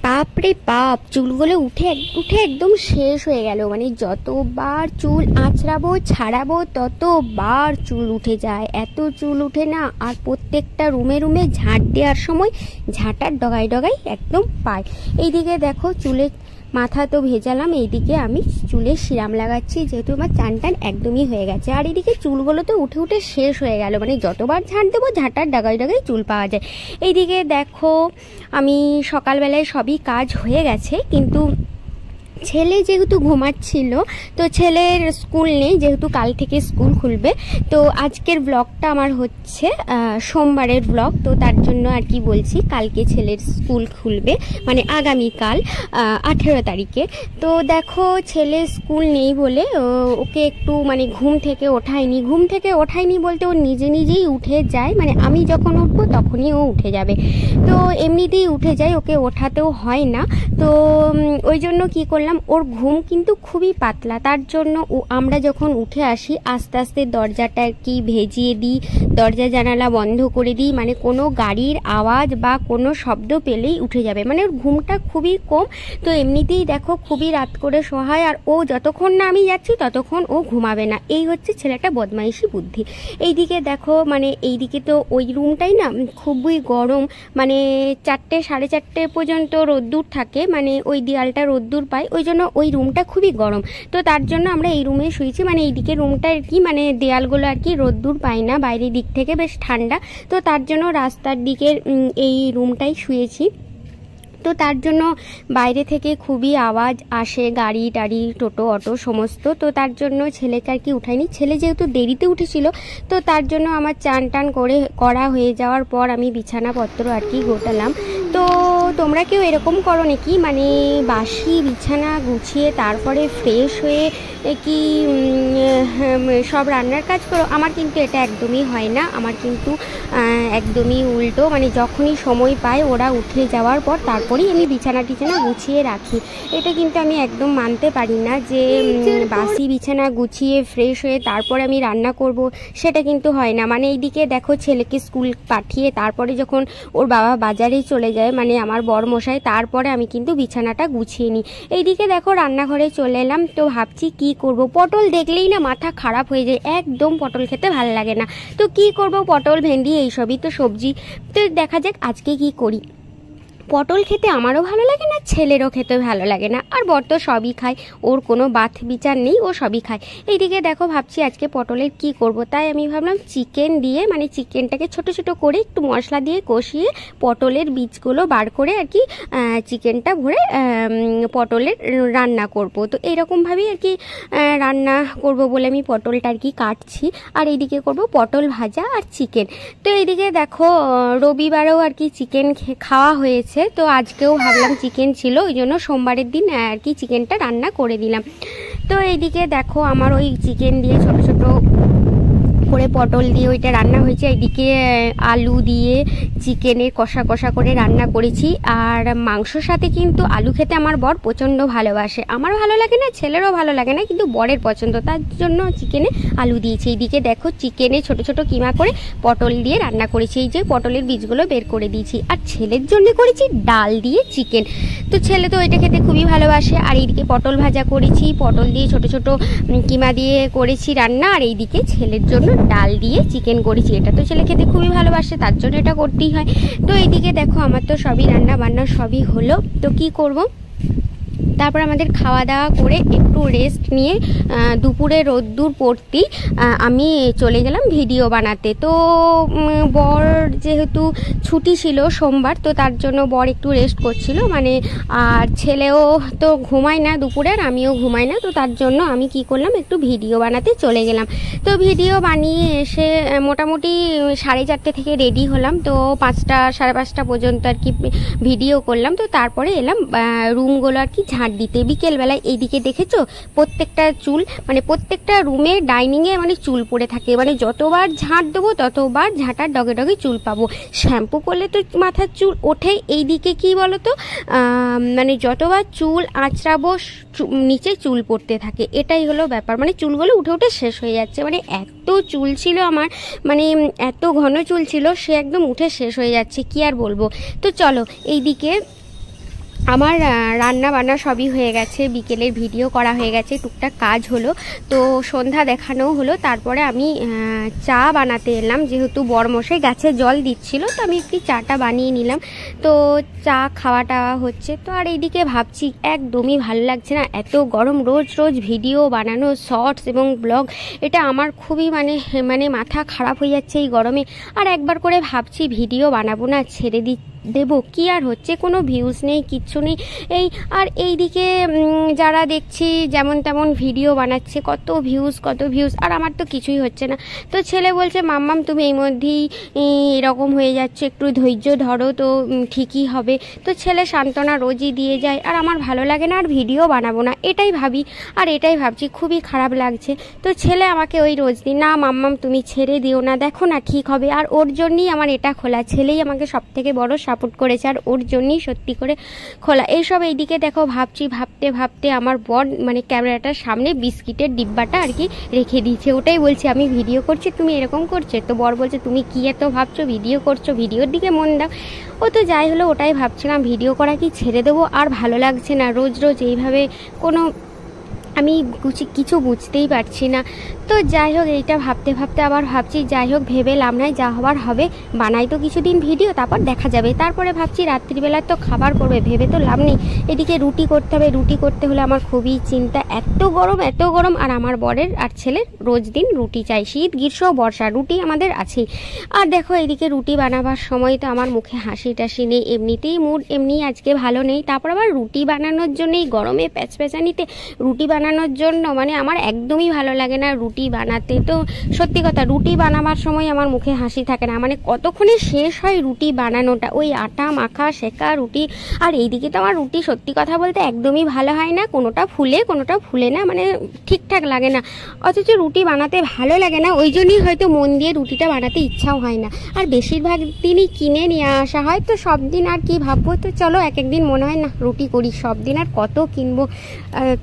বাপরে বাপ, চুলগুলো উঠে উঠে একদম শেষ হয়ে গেল। মানে যতবার চুল আঁচড়াবো ছাড়াবো ততবার চুল উঠে যায়, এত চুল উঠে না। আর প্রত্যেকটা রুমে রুমে ঝাঁট দেওয়ার সময় ঝাঁটার ডগায় ডগায় একদম পায়। এইদিকে দেখো চুলে মাথা তো ভেজালাম, এইদিকে আমি চুলে সিরাম লাগাচ্ছি, যেহেতু আমার চান টান একদমই হয়ে গেছে। আর এইদিকে চুলগুলো তো উঠে উঠে শেষ হয়ে গেল, মানে যতবার ঝাঁট দেবো ঝাঁটার ডাগায় ডাগায় চুল পাওয়া যায়। এইদিকে দেখো আমি সকালবেলায় সবই কাজ হয়ে গেছে, কিন্তু ছেলে যেহেতু ঘুমাচ্ছিল, তো ছেলের স্কুল নেই, যেহেতু কাল থেকে স্কুল খুলবে। তো আজকের ব্লগটা আমার হচ্ছে সোমবারের ব্লগ, তো তার জন্য আর কি বলছি, কালকে ছেলের স্কুল খুলবে, মানে আগামীকাল 18 তারিখে। তো দেখো ছেলে স্কুল নেই বলে ওকে একটু মানে ঘুম থেকে ওঠায়নি বলতে ও নিজে নিজেই উঠে যায়, মানে আমি যখন উঠবো তখনই ও উঠে যাবে। তো এমনিতেই উঠে যায়, ওকে ওঠাতেও হয় না। তো ওই জন্য কি করলাম, ওর ঘুম কিন্তু খুবই পাতলা, তার জন্য আমরা যখন উঠে আসি আস্তে আস্তে দরজাটা কি ভেজিয়ে দিই, দরজা জানালা বন্ধ করে দিই, মানে কোনো গাড়ির আওয়াজ বা কোনো শব্দ পেলেই উঠে যাবে, মানে ওর ঘুমটা খুবই কম। তো এমনিতেই দেখো খুবই রাত করে সহায়, আর ও যতক্ষণ না আমি যাচ্ছি ততক্ষণ ও ঘুমাবে না, এই হচ্ছে ছেলেটা বদমাইশি বুদ্ধি। এইদিকে দেখো মানে এইদিকে তো ওই রুমটাই না খুবই গরম, মানে 4টে 4:30 পর্যন্ত রোদ্দুর থাকে, মানে ওই দেয়ালটা রোদ্দুর পায়, ওই জন্য ওই রুমটা খুবই গরম। তো তার জন্য আমরা এই রুমে শুয়েছি, মানে এইদিকে রুমটা আর কি মানে দেয়ালগুলো আর কি রোদ্দুর পায় না, বাইরের দিক থেকে বেশ ঠান্ডা, তো তার জন্য রাস্তার দিকের এই রুমটাই শুয়েছি। তো তার জন্য বাইরে থেকে খুবই আওয়াজ আসে, গাড়ি টাড়ি টোটো অটো সমস্ত, তো তার জন্য ছেলেকে আর কি উঠাইনি। ছেলে যেহেতু দেরিতে উঠেছিল, তো তার জন্য আমার চান টান করা হয়ে যাওয়ার পর আমি বিছানাপত্র আর কি গোটালাম। তো তোমরা কেউ এরকম করো নাকি, মানে বাসি বিছানা গুছিয়ে তারপরে ফ্রেশ হয়ে কি সব রান্নার কাজ করো? আমার কিন্তু এটা একদমই হয় না, আমার কিন্তু একদমই উল্টো, মানে যখনই সময় পাই ওরা উঠে যাওয়ার পর তারপরেই আমি বিছানা টিছানা গুছিয়ে রাখি। এটা কিন্তু আমি একদম মানতে পারি না যে বাসি বিছানা গুছিয়ে ফ্রেশ হয়ে তারপরে আমি রান্না করব, সেটা কিন্তু হয় না। মানে এইদিকে দেখো ছেলেকে স্কুল পাঠিয়ে তারপরে যখন ওর বাবা বাজারেই চলে যায়, মানে আমার বরমশাই, তারপরে আমি কিন্তু বিছানাটা গুছিয়ে নিই। এইদিকে দেখো রান্নাঘরে চলে এলাম, তো ভাবছি কি করব। পটল দেখলেই না মাথা খারাপ হয়ে যায়, একদম পটল খেতে ভালো লাগে না। তো কি করব, পটল ভেন্ডি এইসবই তো সবজি, তো দেখা যাক আজকে কি করি। পটল খেতে আমারও ভালো লাগে না, ছেলেরও খেতে ভালো লাগে না, আর বর তো সবই খায়, ওর কোনো বাত বিচার নেই, ও সবই খায়। এইদিকে দেখো ভাবছি আজকে পটলের কি করব, তাই আমি ভাবলাম চিকেন দিয়ে, মানে চিকেনটাকে ছোট ছোট করে একটু মশলা দিয়ে কষিয়ে পটলের বীজগুলো বার করে আর কি চিকেনটা ভরে পটলের রান্না করব। তো এইরকমভাবেই আর কি রান্না করব বলে আমি পটলটা আর কি কাটছি, আর এইদিকে করব পটল ভাজা আর চিকেন। তো এইদিকে দেখো রবিবারেও আর কি চিকেন খাওয়া হয়েছে, তো আজকেও ভাবলাম চিকেন ছিল, ওই জন্য সোমবারের দিন আর কি চিকেনটা রান্না করে দিলাম। তো এইদিকে দেখো আমার ওই চিকেন দিয়ে ছোট ছোট করে পটল দিয়ে ওইটা রান্না হয়েছে, এইদিকে আলু দিয়ে চিকেনের কষা কষা করে রান্না করেছি। আর মাংসর সাথে কিন্তু আলু খেতে আমার বর প্রচণ্ড ভালোবাসে, আমার ভালো লাগে না, ছেলেরও ভালো লাগে না, কিন্তু বরের পছন্দ, তার জন্য চিকেনে আলু দিয়েছি। এইদিকে দেখো চিকেনে ছোট ছোট কিমা করে পটল দিয়ে রান্না করেছি, এই যে পটলের বীজগুলো বের করে দিয়েছি। আর ছেলের জন্য করেছি ডাল দিয়ে চিকেন, তো ছেলে তো এটা খেতে খুবই ভালোবাসে। আর এইদিকে পটল ভাজা করেছি, পটল দিয়ে ছোট ছোট কিমা দিয়ে করেছি রান্না, আর এইদিকে ছেলের জন্য ডাল দিয়ে চিকেন করেছি, এটা তো ছেলে খেতে খুবই ভালোবাসে, তার জন্য এটা করতেই হয়। তো এইদিকে দেখো আমার তো সবই রান্না বান্না সবই হলো, তো কি করব। তারপর আমাদের খাওয়া দাওয়া করে একটু রেস্ট নিয়ে দুপুরে রোদ্দুর পড়তেই আমি চলে গেলাম ভিডিও বানাতে। তো বর যেহেতু ছুটি ছিল সোমবার, তো তার জন্য বর একটু রেস্ট করছিল, মানে আর ছেলেও তো ঘুমায় না দুপুরে, আর আমিও ঘুমাই না, তো তার জন্য আমি কি করলাম একটু ভিডিও বানাতে চলে গেলাম। তো ভিডিও বানিয়ে এসে মোটামুটি 4:30 থেকে রেডি হলাম, তো 5টা 5:30 পর্যন্ত আর কি ভিডিও করলাম। তো তারপরে এলাম রুমগুলো আর কি ঝাঁট ঝাঁট দিতে। বিকেলবেলায় এইদিকে দেখেছো প্রত্যেকটা চুল মানে প্রত্যেকটা রুমে ডাইনিংয়ে মানে চুল পড়ে থাকে, মানে যতবার ঝাঁট দেবো ততবার ঝাঁটার ডগে ডগে চুল পাবো। শ্যাম্পু করলে তো মাথার চুল ওঠেই। এইদিকে কি বলো তো মানে যতবার চুল আঁচড়াবো নিচে চুল পড়তে থাকে, এটাই হলো ব্যাপার। মানে চুলগুলো উঠে উঠে শেষ হয়ে যাচ্ছে, মানে এত চুল ছিল আমার, মানে এত ঘন চুল ছিল সে একদম উঠে শেষ হয়ে যাচ্ছে, কি আর বলবো। তো চলো এইদিকে আমার রান্না বান্না সবই হয়ে গেছে, বিকেলের ভিডিও করা হয়ে গেছে, টুকটাক কাজ হলো, তো সন্ধ্যা দেখানো হলো। তারপরে আমি চা বানাতে এলাম, যেহেতু বরমশাই গাছে জল দিচ্ছিল তো আমি একটু চাটা বানিয়ে নিলাম। তো চা খাওয়াটা হচ্ছে। তো আর এইদিকে ভাবছি একদমই ভালো লাগছে না, এত গরম, রোজ রোজ ভিডিও বানানো, শর্টস এবং ব্লগ, এটা আমার খুবই মানে মাথা খারাপ হয়ে যাচ্ছে এই গরমে। আর একবার করে ভাবছি ভিডিও বানাবো না, ছেড়ে দেবো, কি আর হচ্ছে, কোনো ভিউজ নেই, কিচ্ছু নেই। আর এইদিকে যারা দেখছি যেমন তেমন ভিডিও বানাচ্ছে, কত ভিউজ, আর আমার তো কিছুই হচ্ছে না। তো ছেলে বলছে মাম্মাম তুমি এই মধ্যেই এরকম হয়ে যাচ্ছে, একটু ধৈর্য ধরো, তো ঠিকই হবে। তো ছেলে সান্ত্বনা রোজই দিয়ে যায়, আর আমার ভালো লাগে না, আর ভিডিও বানাবো না এটাই ভাবি, আর এটাই ভাবছি, খুবই খারাপ লাগছে। তো ছেলে আমাকে ওই রোজ দিন, না মাম্মাম তুমি ছেড়ে দিও না, দেখো না ঠিক হবে। আর ওর জন্যই আমার এটা খোলা, ছেলেই আমাকে সব থেকে বড় সাপোর্ট করেছে, আর ওর জন্যই সত্যি করে খোলা এইসব। এইদিকে দেখো ভাবছি, ভাবতে আমার বর মানে ক্যামেরাটার সামনে বিস্কিটের ডিব্বাটা আর কি রেখে দিয়েছে, ওটাই বলছে আমি ভিডিও করছি তুমি এরকম করছো। তো বর বলছে তুমি কি এত ভাবছো, ভিডিও করছো, ভিডিওর দিকে মন দাও। ও তো যাই হলো, ওটাই ভাবছিলাম ভিডিও করা কি ছেড়ে দেবো, আর ভালো লাগছে না রোজ রোজ এইভাবে, কোনো আমি কিছু বুঝতেই পারছি না। তো যাই হোক, এইটা ভাবতে আবার ভাবছি যাই হোক, ভেবে লাভ নাই, যা হবার হবে, বানাই তো কিছুদিন ভিডিও, তারপর দেখা যাবে। তারপরে ভাবছি রাত্রিবেলা তো খাবার করবে, ভেবে তো লাভ নেই। এদিকে রুটি করতে হবে, রুটি করতে হলে আমার খুবই চিন্তা, এত গরম, আর আমার বরের আর ছেলের রোজ দিন রুটি চাই, শীত গ্রীষ্ম বর্ষা রুটি আমাদের আছেই। আর দেখো এদিকে রুটি বানাবার সময় তো আমার মুখে হাসি টাসি নেই, এমনিতেই মুড এমনি আজকে ভালো নেই, তারপর আবার রুটি বানানোর জন্য এই গরমে প্যাচপ্যাচানিতে রুটি বানানোর জন্য মানে আমার একদমই ভালো লাগে না রুটি বানাতে। তো সত্যি কথা, রুটি বানাবার সময় আমার মুখে হাসি থাকে না, মানে কতক্ষণে শেষ হয় রুটি বানানোটা, ওই আটা মাখা শেখা রুটি। আর এইদিকে তো আমার রুটি সত্যি কথা বলতে একদমই ভালো হয় না, কোনোটা ফুলে না, মানে ঠিকঠাক লাগে না। অথচ রুটি বানাতে ভালো লাগে না, ওই জন্যই হয়তো মন দিয়ে রুটিটা বানাতে ইচ্ছাও হয় না। আর বেশিরভাগ দিনই কিনে নিয়ে আসা হয়, তো সব দিন আর কি ভাববো। তো চলো এক একদিন মনে হয় না রুটি করি, সব দিন আর কত কিনবো।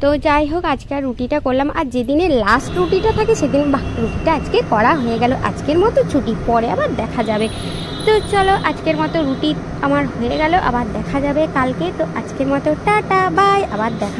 তো যাই হোক আজকে আর রুটিটা করলাম, আর যেদিনে লাস্ট রুটিটা থাকে সেদিন রুটিটা আজকে করা হয়ে গেল, আজকের মতো ছুটি, পরে আবার দেখা যাবে। তো চলো আজকের মতো রুটি আমার হয়ে গেল, আবার দেখা যাবে কালকে। তো আজকের মতো টাটা বাই, আবার দেখা।